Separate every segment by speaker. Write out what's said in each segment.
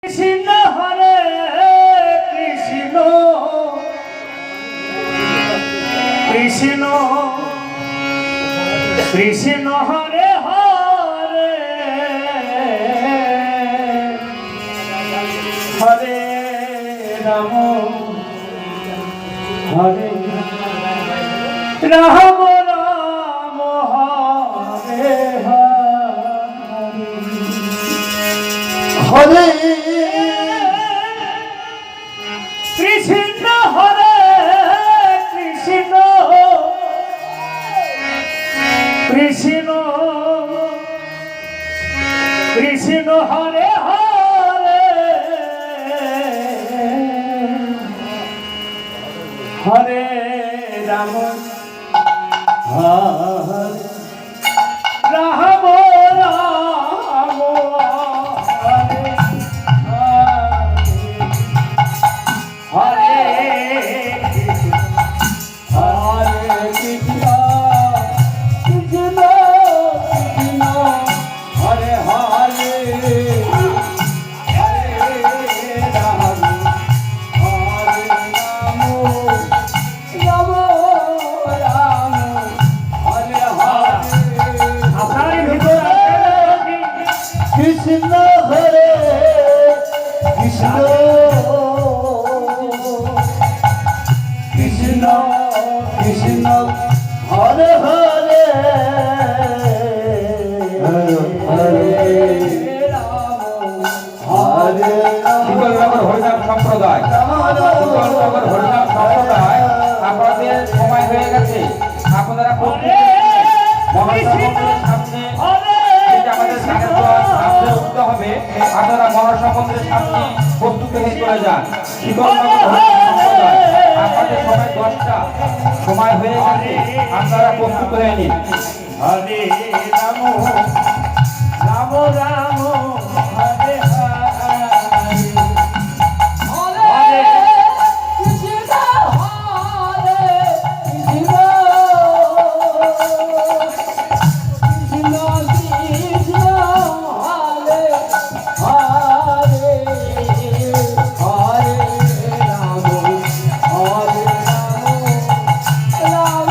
Speaker 1: কৃষ্ণ হরে কৃষ্ণ কৃষ্ণ কৃষ্ণ হরে হরে হরে রাম হরে রাম রাম হরে হরে কৃষ্ণ হরে কৃষ্ণ কৃষ্ণ কৃষ্ণ হরে হরে হরে রাম হরে রাম রাম হরে হরে হরে কৃষ্ণ কৃষ্ণ কৃষ্ণ হরে হরে হরে রাম হরে রাম রাম রাম হরে হরে আপনার ভিতর কৃষ্ণ হরে কৃষ্ণ কৃষ্ণ কৃষ্ণ হরে হরে
Speaker 2: হরিনাম সম্প্রদায় আপনাদের সময় হয়ে গেছে। আপনারা আমাদের উঠতে হবে। আপনারা মহাসমুদ্রের সামনে প্রস্তুত হয়ে চলে যান। আপনাদের সময় 10টা সময় হয়ে গেছে, আপনারা প্রস্তুত হয়ে নিন।
Speaker 1: হরে রাম রাম রাম হরে হরে কৃষ্ণ হরে কৃষ্ণ কৃষ্ণ কৃষ্ণ হরে হরে হরে রাম হরে রাম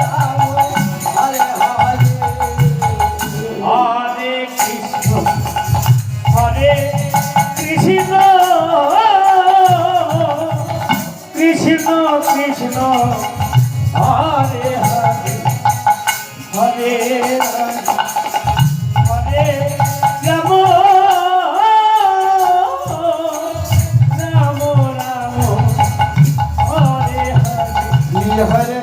Speaker 1: রাম হরে হরে হরে কৃষ্ণ হরে কৃষ্ণ কৃষ্ণ কৃষ্ণ হরে হরে হরে হরে রাম রাম রাম হরে হরে
Speaker 2: হরে